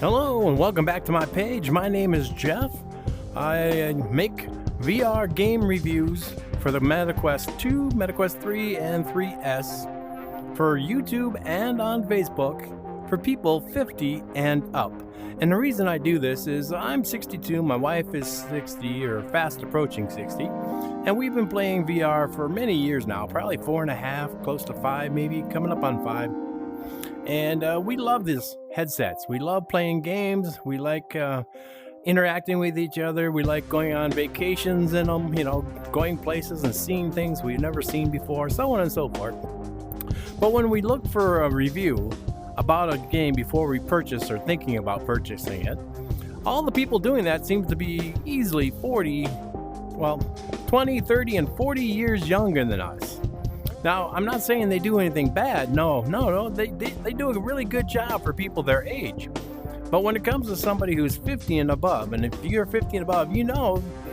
Hello and welcome back to my page. My name is Jeff. I make VR game reviews for the MetaQuest 2, MetaQuest 3, and 3S for YouTube and on Facebook for people 50 and up. And the reason I do this is I'm 62, my wife is 60 or fast approaching 60, and we've been playing VR for many years now, probably 4.5, close to 5 maybe, coming up on 5. And we love these headsets. We love playing games. We like interacting with each other. We like going on vacations in them, going places and seeing things we've never seen before, so on and so forth. But when we look for a review about a game before we purchase or thinking about purchasing it, all the people doing that seem to be easily 20, 30, and 40 years younger than us. Now, I'm not saying they do anything bad. No. They do a really good job for people their age. But when it comes to somebody who's 50 and above, and if you're 50 and above,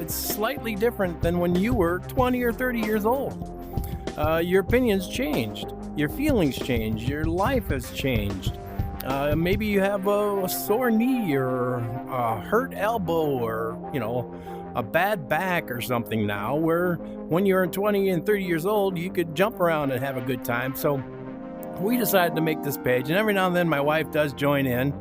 it's slightly different than when you were 20 or 30 years old. Your opinions changed. Your feelings changed. Your life has changed. Maybe you have a sore knee or a hurt elbow or, a bad back or something now, where when you're 20 and 30 years old, you could jump around and have a good time. So we decided to make this page, and every now and then my wife does join in.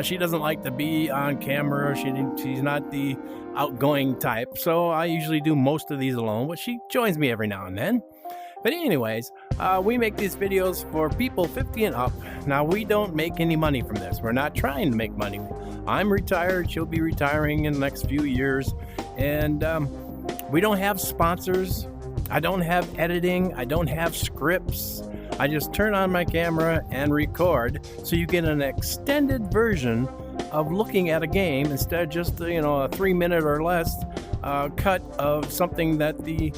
She doesn't like to be on camera. She's not the outgoing type, so I usually do most of these alone, but she joins me every now and then. But anyways, we make these videos for people 50 and up. Now, we don't make any money from this. We're not trying to make money. I'm retired. She'll be retiring in the next few years. And we don't have sponsors. I don't have editing. I don't have scripts. I just turn on my camera and record, so you get an extended version of looking at a game instead of just a 3-minute or less cut of something that the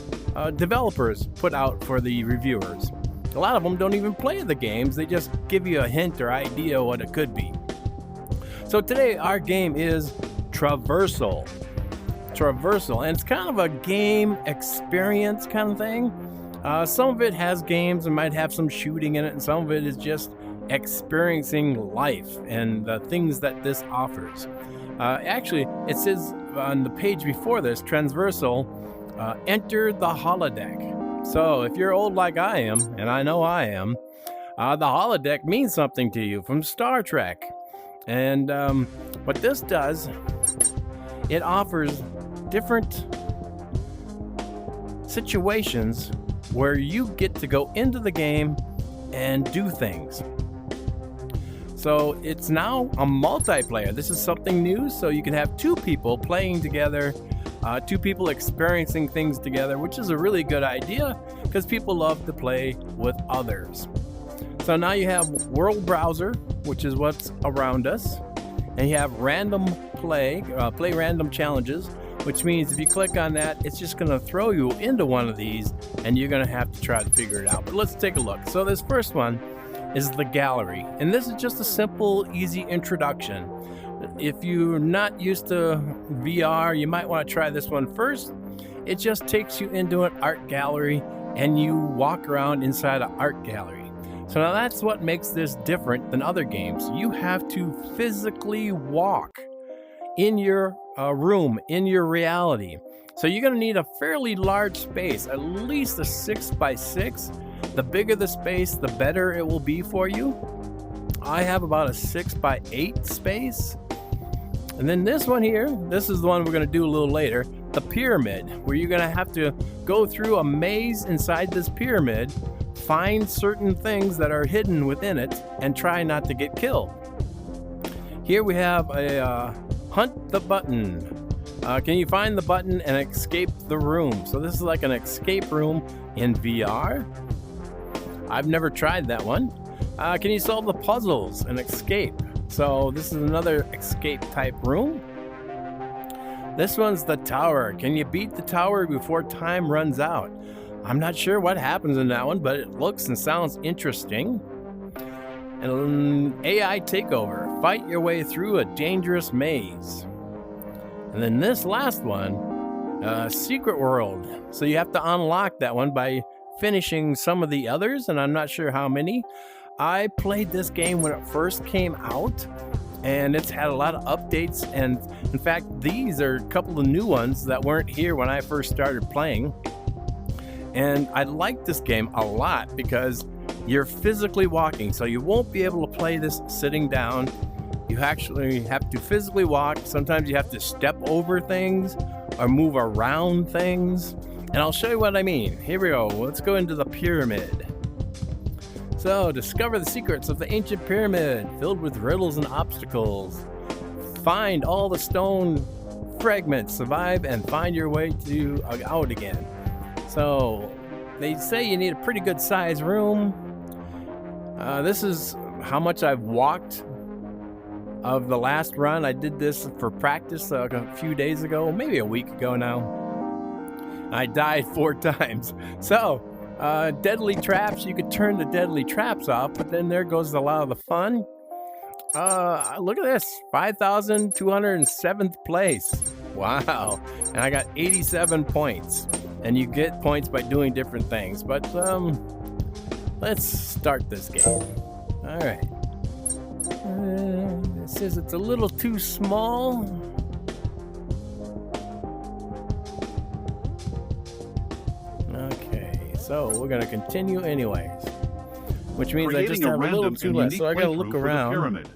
developers put out for the reviewers. A lot of them don't even play the games. They just give you a hint or idea what it could be. So today our game is TraVRsal. And it's kind of a game experience kind of thing. Some of it has games and might have some shooting in it, and some of it is just experiencing life and the things that this offers. Actually, it says on the page before this, TraVRsal, enter the holodeck. So if you're old like I am, and I know I am, the holodeck means something to you from Star Trek. And what this does, it offers different situations where you get to go into the game and do things. So it's now a multiplayer. This is something new, so you can have two people playing together, two people experiencing things together, which is a really good idea because people love to play with others. So now you have World Browser, which is what's around us, and you have random play random challenges, which means if you click on that, it's just going to throw you into one of these, and you're going to have to try to figure it out. But let's take a look. So this first one is the gallery, and this is just a simple, easy introduction. If you're not used to VR, you might want to try this one first. It just takes you into an art gallery, and you walk around inside an art gallery. So now that's what makes this different than other games. You have to physically walk in your room, in your reality. So you're going to need a fairly large space, at least a 6x6. The bigger the space, the better it will be for you. I have about a 6x8 space. And then this one here, this is the one we're going to do a little later, the pyramid, where you're going to have to go through a maze inside this pyramid, find certain things that are hidden within it, and try not to get killed. Here we have a hunt the button. Can you find the button and escape the room? So this is like an escape room in VR. I've never tried that one. Can you solve the puzzles and escape? So this is another escape type room. This one's the tower. Can you beat the tower before time runs out? I'm not sure what happens in that one, but it looks and sounds interesting. And AI takeover. Fight your way through a dangerous maze. And then this last one, secret world. So you have to unlock that one by finishing some of the others, and I'm not sure how many. I played this game when it first came out, and it's had a lot of updates, and in fact these are a couple of new ones that weren't here when I first started playing. And I like this game a lot because you're physically walking, so you won't be able to play this sitting down. You actually have to physically walk. Sometimes you have to step over things or move around things, and I'll show you what I mean. Here we go. Let's go into the pyramid. So, discover the secrets of the ancient pyramid filled with riddles and obstacles. Find all the stone fragments, survive, and find your way to out again. So, they say you need a pretty good sized room. This is how much I've walked of the last run. I did this for practice a few days ago, maybe a week ago now. I died 4 times. So, deadly traps, you could turn the deadly traps off, but then there goes a lot of the fun. Look at this, 5,207th place. Wow. And I got 87 points. And you get points by doing different things. But let's start this game. All right. It says it's a little too small. Okay, so we're gonna continue anyways, which means I just have a little too less, so I gotta look around.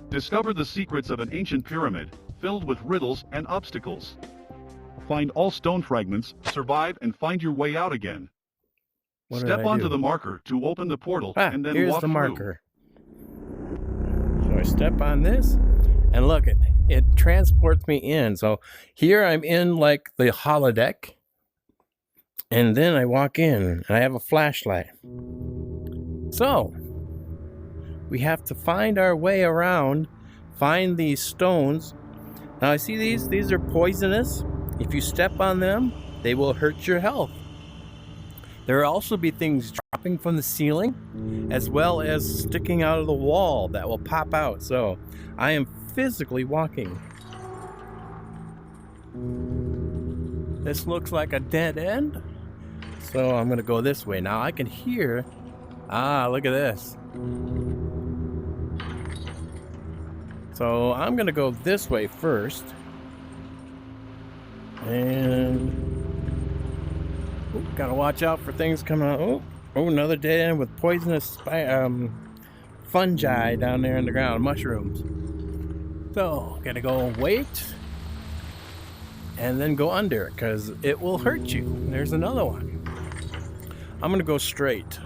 Discover the secrets of an ancient pyramid filled with riddles and obstacles. Find all stone fragments, survive, and find your way out again. Step onto the marker to open the portal, and then here's walk the through. marker. So I step on this, and look, it transports me in. So here I'm in like the holodeck, and then I walk in, and I have a flashlight. So we have to find our way around, find these stones. Now I see these are poisonous. If you step on them, they will hurt your health. There will also be things dropping from the ceiling, as well as sticking out of the wall that will pop out. So I am physically walking. This looks like a dead end. So I'm gonna go this way. Now I can hear, look at this. So I'm gonna go this way first. And gotta watch out for things coming out. Oh, another dead end with poisonous fungi down there in the ground, mushrooms. So, gotta go wait and then go under it because it will hurt you. There's another one. I'm gonna go straight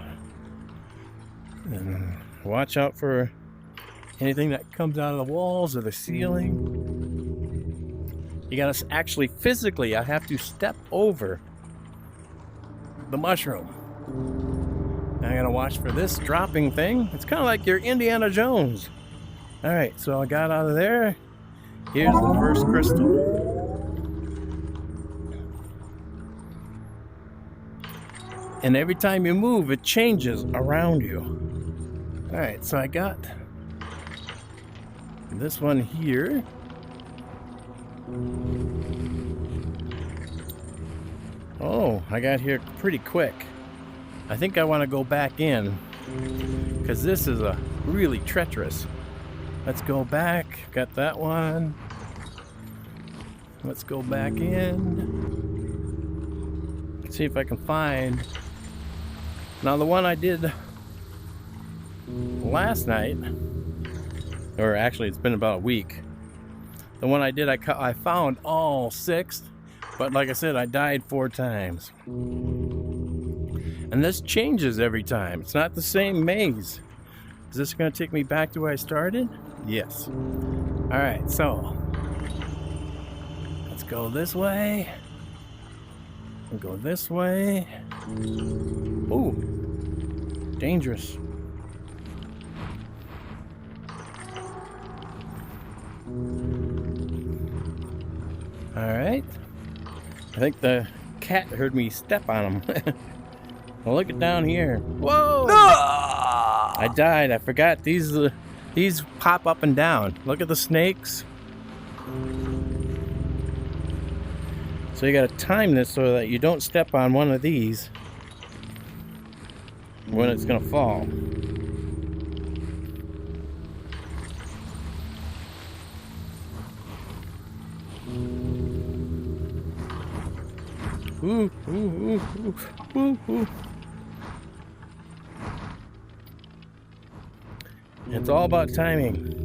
and watch out for anything that comes out of the walls or the ceiling. You gotta actually physically, I have to step over the mushroom. I gotta watch for this dropping thing. It's kind of like your Indiana Jones. All right, so I got out of there. Here's the first crystal. And every time you move, it changes around you. All right, so I got this one here. Oh, I got here pretty quick. I think I want to go back in because this is a really treacherous. Let's go back. Got that one. Let's go back in. See if I can find. Now the one I did last night, or actually it's been about a week. The one I did, I found all 6, but like I said, I died 4 times. And this changes every time. It's not the same maze. Is this going to take me back to where I started? Yes. All right, so let's go this way. And go this way. Ooh, dangerous. All right. I think the cat heard me step on him. Well, look at down here. Whoa! I died. I forgot these pop up and down. Look at the snakes. So you got to time this so that you don't step on one of these when it's going to fall. Ooh, ooh, ooh, ooh, ooh, ooh. It's all about timing.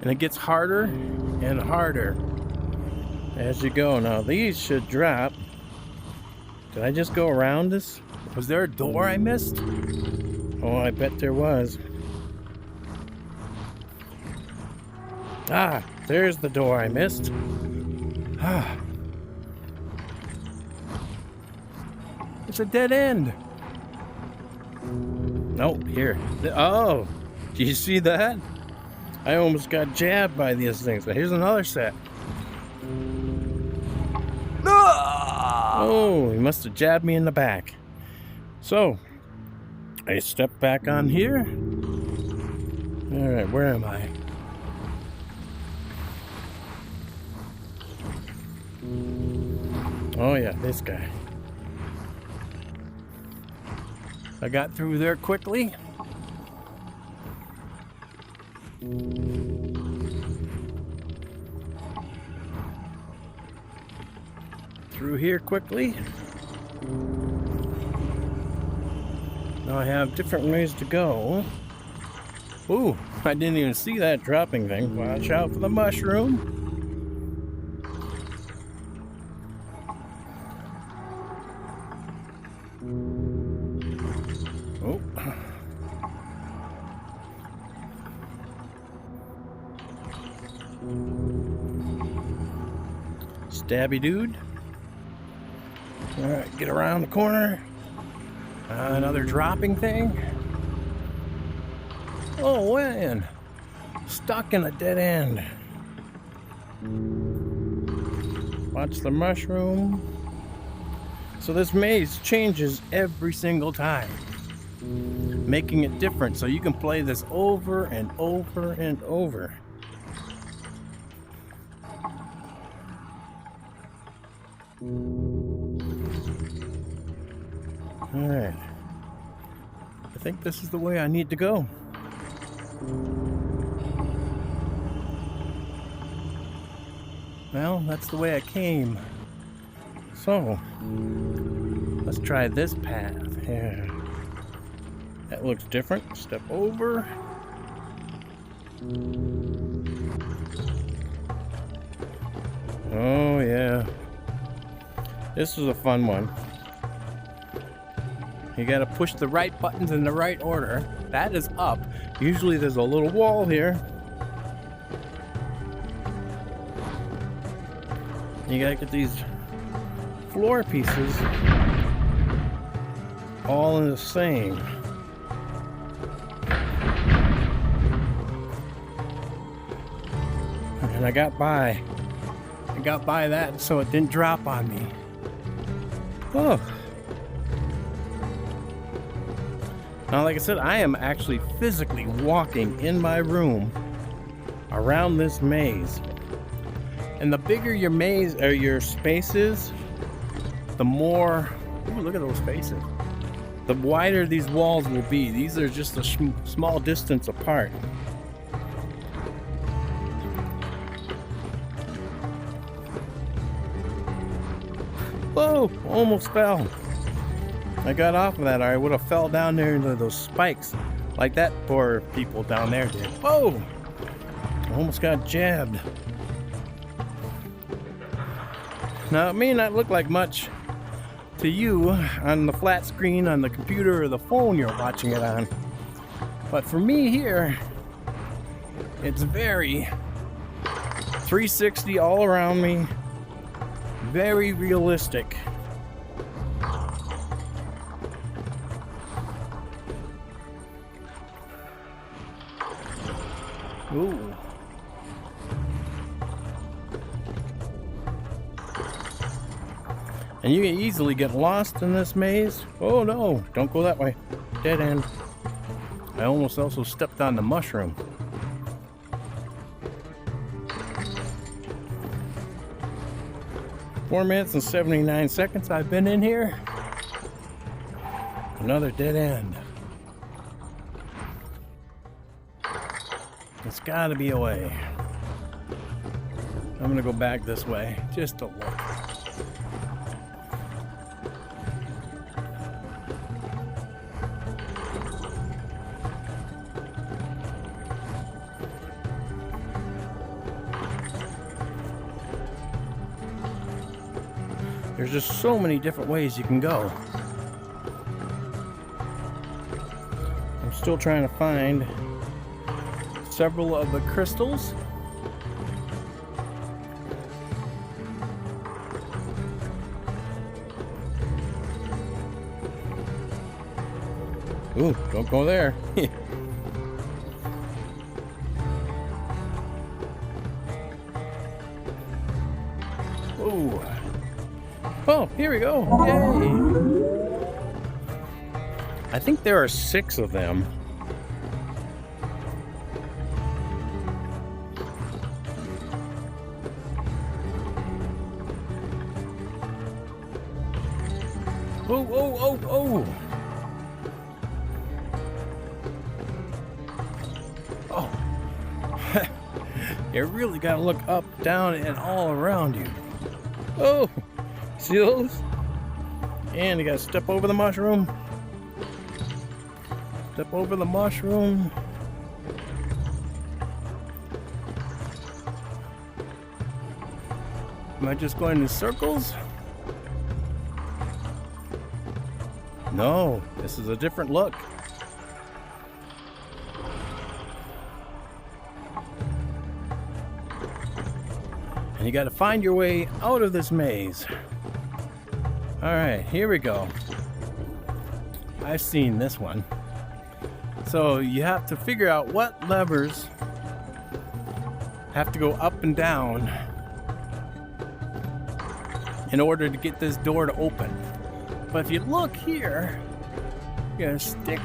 And it gets harder and harder as you go. Now these should drop. Did I just go around this? Was there a door I missed? Oh, I bet there was. Ah, there's the door I missed. Ah. It's a dead end. Nope, here. Oh, do you see that? I almost got jabbed by these things. But here's another set. Oh, he must have jabbed me in the back. So, I step back on here. Alright, where am I? Oh yeah, this guy. I got through there quickly. Through here quickly. Now I have different ways to go. Ooh, I didn't even see that dropping thing. Watch out for the mushroom. Oh. Stabby dude. Alright, get around the corner. Another dropping thing. Oh man, stuck in a dead end. Watch the mushroom. So this maze changes every single time, making it different so you can play this over and over and over. Alright, I think this is the way I need to go. Well, that's the way I came. So, let's try this path. Yeah. That looks different. Step over. Oh, yeah. This is a fun one. You gotta push the right buttons in the right order. That is up. Usually there's a little wall here. You gotta get these floor pieces all in the same. And I got by that so it didn't drop on me. Oh. Now, like I said, I am actually physically walking in my room around this maze. And the bigger your maze or your space is, the more, ooh, look at those faces. The wider these walls will be. These are just a small distance apart. Whoa, almost fell. I got off of that, or I would have fell down there into those spikes like that poor people down there did. Whoa! I almost got jabbed. Now, it may not look like much to you on the flat screen on the computer or the phone you're watching it on, but for me here, it's very 360 all around me, very realistic. Ooh. And you can easily get lost in this maze. Oh no, don't go that way. Dead end. I almost also stepped on the mushroom. Four minutes and 79 seconds I've been in here. Another dead end. There's gotta be a way. I'm gonna go back this way just to look. There's just so many different ways you can go. I'm still trying to find several of the crystals. Ooh, don't go there. Ooh. Oh, here we go. Yay. I think there are 6 of them. Oh, oh, oh, oh. Oh. You really gotta look up, down, and all around you. Oh. See those? And you gotta step over the mushroom. Step over the mushroom. Am I just going in circles? No, this is a different look. And you gotta find your way out of this maze. Alright, here we go. I've seen this one. So you have to figure out what levers have to go up and down in order to get this door to open. But if you look here, you got a stick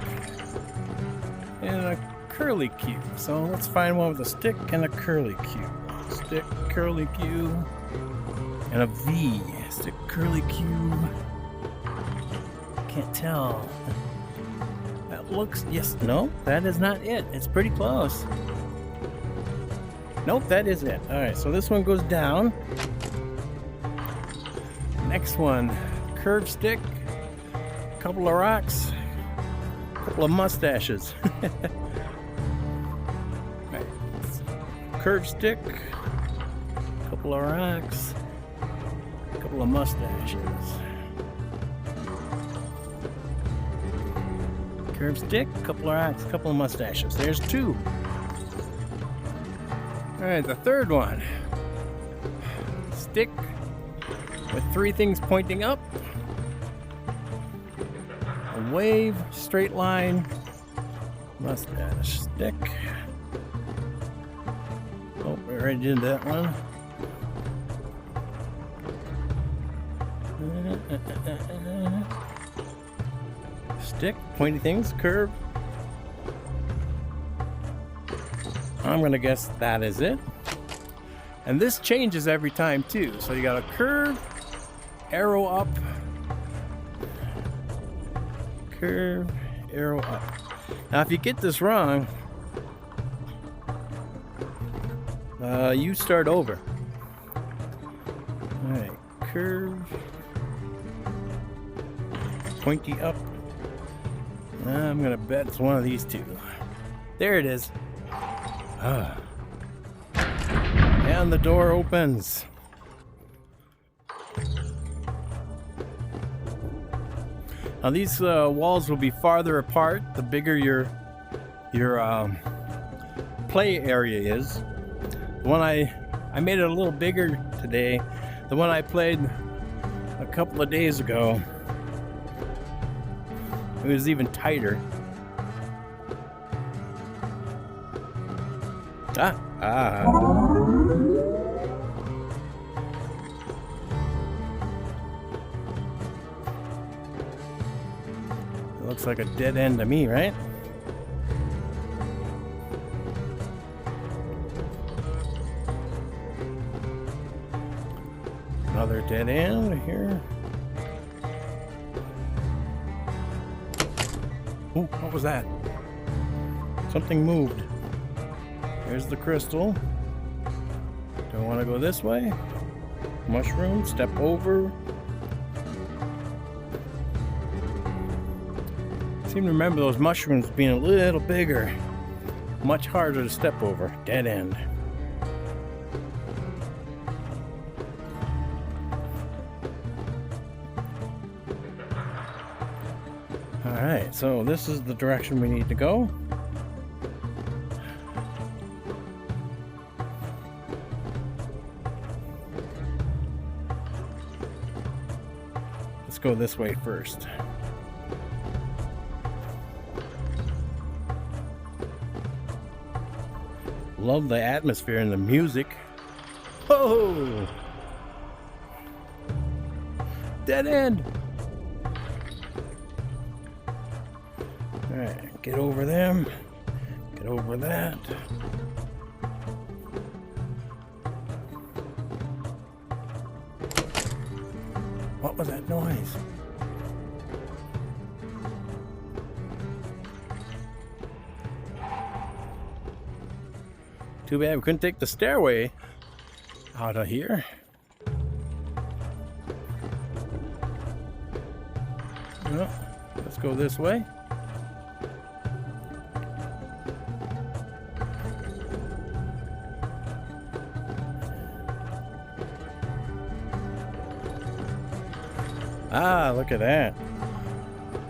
and a curly cue. So let's find one with a stick and a curly cue. Stick, curly cue, and a V. Stick, curly cue. Can't tell. That looks, yes, no, that is not it. It's pretty close. Nope, that is it. Alright, so this one goes down. Next one, curved stick, a couple of rocks, a couple of mustaches. Right. Curved stick, a couple of rocks, a couple of mustaches. Curved stick, a couple of rocks, a couple of mustaches. There's 2. Alright, the third one. Stick with 3 things pointing up. A wave, straight line, mustache, stick. Oh, we already did that one. Stick, pointy things, curve. I'm gonna guess that is it. And this changes every time too. So you got a curve, arrow up, curve, arrow up. Now if you get this wrong, you start over. Alright, curve, pointy up. I'm gonna bet it's one of these 2. There it is. And the door opens. Now these walls will be farther apart the bigger your play area is. The one I made it a little bigger today. The one I played a couple of days ago, it was even tighter. It looks like a dead end to me, right? Another dead end here. Oh, what was that? Something moved. There's the crystal. Do I want to go this way? Mushroom, step over. I seem to remember those mushrooms being a little bigger. Much harder to step over. Dead end. Alright, so this is the direction we need to go. Let's go this way first. Love the atmosphere and the music. Oh! Dead end! Alright, get over them. Get over that. What was that noise? Too bad we couldn't take the stairway out of here. No, let's go this way. Ah, look at that.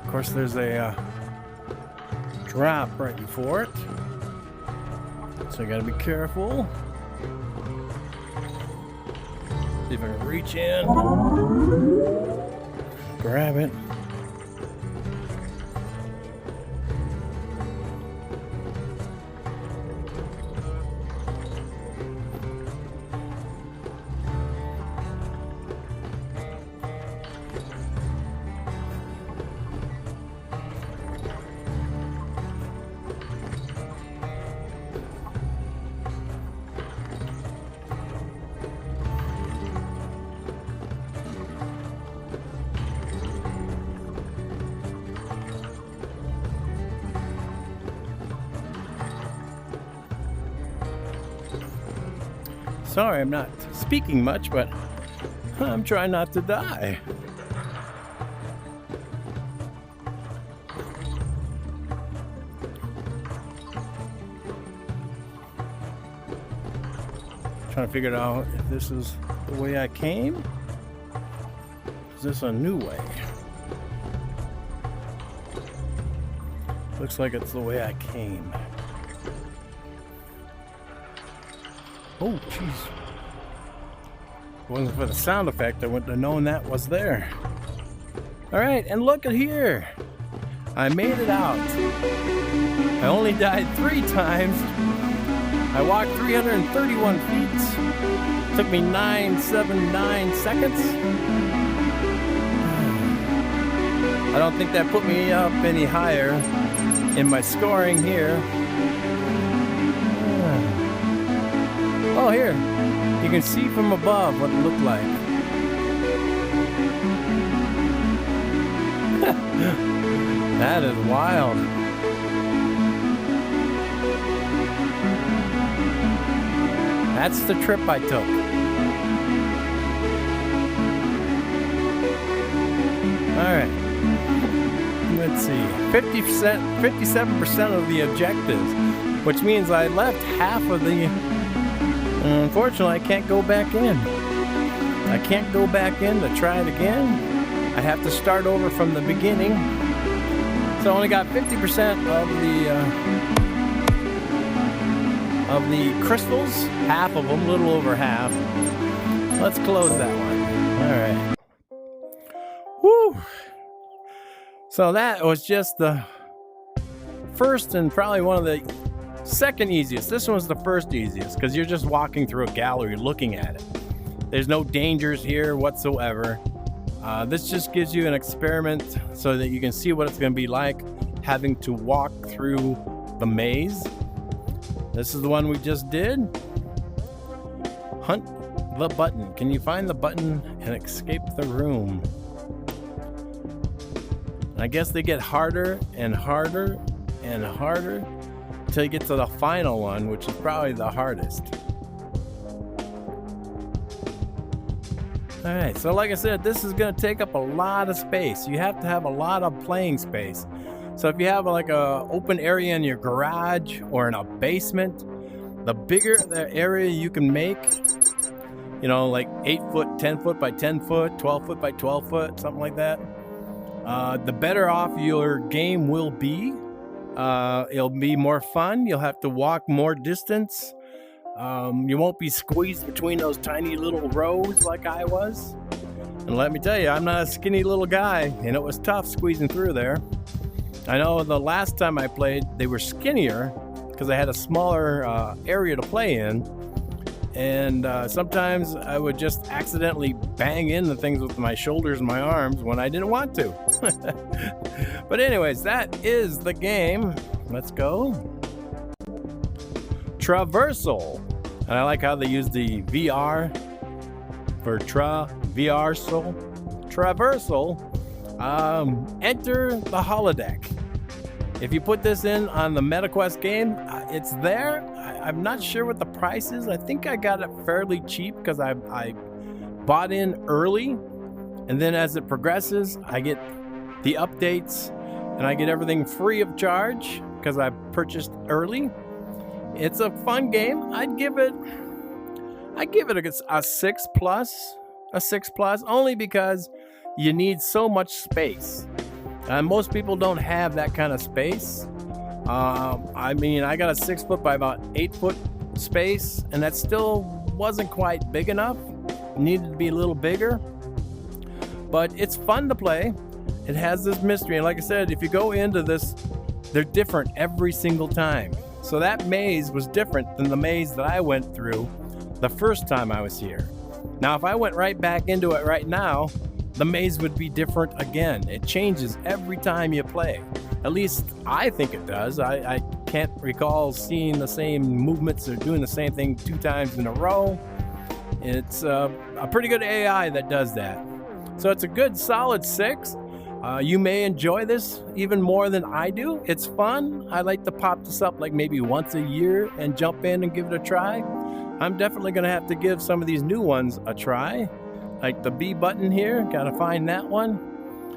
Of course, there's a drop right before it. So I gotta be careful. See if I can reach in. Grab it. Sorry, I'm not speaking much, but I'm trying not to die. Trying to figure out if this is the way I came. Is this a new way? Looks like it's the way I came. Oh, jeez. If it wasn't for the sound effect, I wouldn't have known that was there. Alright, and look at here. I made it out. I only died 3 times. I walked 331 feet. Took me 979 seconds. I don't think that put me up any higher in my scoring here. Oh, here. You can see from above what it looked like. That is wild. That's the trip I took. Alright. Let's see. 57% of the objectives, which means I left half of the... Unfortunately, I can't go back in. I can't go back in to try it again. I have to start over from the beginning. So I only got 50% of the crystals. Half of them, a little over half. Let's close that one. All right. Woo! So that was just the first and probably one of the second easiest. This one was the first easiest because you're just walking through a gallery looking at it. There's no dangers here whatsoever. This just gives you an experiment so that you can see what it's going to be like having to walk through the maze. This is the one we just did. Hunt the button. Can you find the button and escape the room? I guess they get harder and harder and harder until you get to the final one, which is probably the hardest. All right, so like I said, this is going to take up a lot of space. You have to have a lot of playing space. So if you have like a open area in your garage or in a basement, the bigger the area you can make, like 8 foot, 10 foot by 10 foot, 12 foot by 12 foot, something like that, the better off your game will be. It'll be more fun. You'll have to walk more distance. You won't be squeezed between those tiny little rows like I was. And let me tell you, I'm not a skinny little guy, and it was tough squeezing through there. I know the last time I played, they were skinnier because I had a smaller area to play in. And sometimes I would just accidentally bang into things with my shoulders and my arms when I didn't want to. But anyways, that is the game. Let's go. TraVRsal. And I like how they use the VR for TraVRsal. TraVRsal. Enter the holodeck. If you put this in on the MetaQuest game, it's there. I'm not sure what the price is. I think I got it fairly cheap because I bought in early. And then as it progresses, I get the updates and I get everything free of charge because I purchased early. It's a fun game. I'd give it a 6 plus, only because you need so much space. Most people don't have that kind of space. I got a 6 foot by about 8 foot space, and that still wasn't quite big enough. It needed to be a little bigger. But it's fun to play. It has this mystery, and like I said, if you go into this, they're different every single time. So that maze was different than the maze that I went through the first time I was here. Now, if I went right back into it right now, the maze would be different again. It changes every time you play. At least I think it does. I can't recall seeing the same movements or doing the same thing 2 times in a row. It's a pretty good AI that does that. So it's a good solid 6. You may enjoy this even more than I do. It's fun. I like to pop this up like maybe once a year and jump in and give it a try. I'm definitely going to have to give some of these new ones a try. Like the B button here, got to find that one.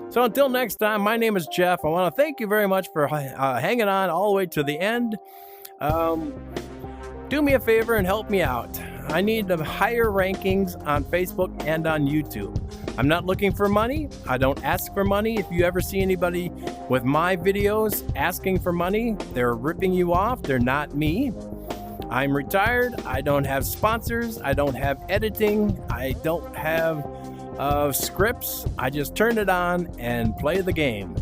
So until next time, my name is Jeff. I want to thank you very much for hanging on all the way to the end. Do me a favor and help me out. I need the higher rankings on Facebook and on YouTube. I'm not looking for money. I don't ask for money. If you ever see anybody with my videos asking for money, they're ripping you off. They're not me. I'm retired. I don't have sponsors. I don't have editing. I don't have scripts. I just turn it on and play the game.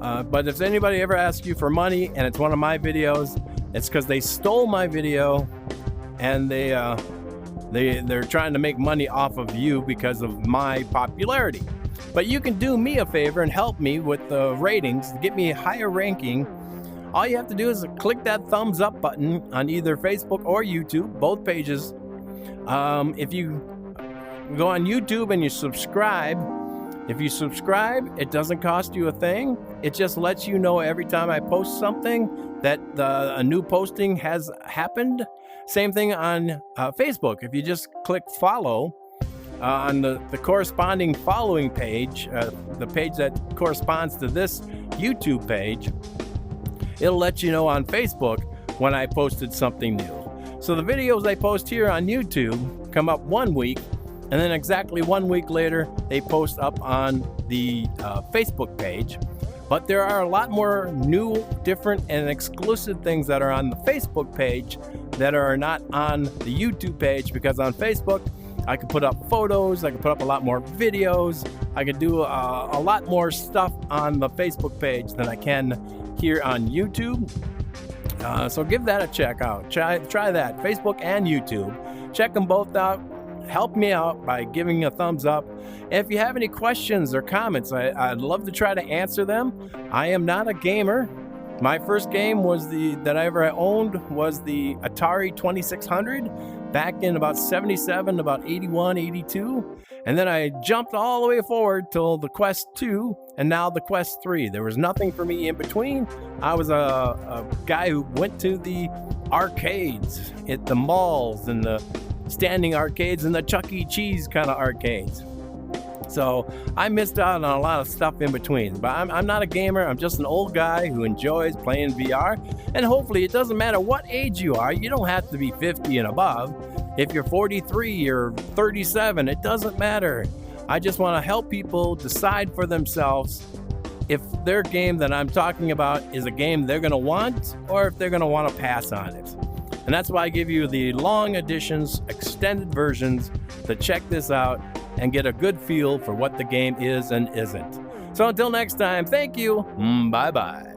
But if anybody ever asks you for money and it's one of my videos, it's because they stole my video and they're trying to make money off of you because of my popularity. But you can do me a favor and help me with the ratings, get me a higher ranking. All you have to do is click that thumbs up button on either Facebook or YouTube, both pages. If you go on YouTube and you subscribe, if you subscribe, it doesn't cost you a thing. It just lets you know every time I post something that a new posting has happened. Same thing on Facebook. If you just click follow on the corresponding following page, the page that corresponds to this YouTube page, it'll let you know on Facebook when I posted something new. So the videos I post here on YouTube come up 1 week, and then exactly 1 week later, they post up on the Facebook page. But there are a lot more new, different, and exclusive things that are on the Facebook page that are not on the YouTube page, because on Facebook, I can put up photos, I can put up a lot more videos, I can do a lot more stuff on the Facebook page than I can here on YouTube. So give that a check out. Try that, Facebook and YouTube. Check them both out. Help me out by giving a thumbs up. If you have any questions or comments, I'd love to try to answer them. I am not a gamer. My first game that I ever owned was the Atari 2600 back in about 77, about 81, 82. And then I jumped all the way forward till the Quest 2 and now the Quest 3. There was nothing for me in between. I was a guy who went to the arcades at the malls and the standing arcades and the Chuck E. Cheese kind of arcades. So I missed out on a lot of stuff in between, but I'm not a gamer. I'm just an old guy who enjoys playing VR. And hopefully it doesn't matter what age you are. You don't have to be 50 and above. If you're 43 or 37, it doesn't matter. I just want to help people decide for themselves if their game that I'm talking about is a game they're going to want or if they're going to want to pass on it. And that's why I give you the long editions, extended versions to check this out and get a good feel for what the game is and isn't. So until next time, thank you. Bye-bye.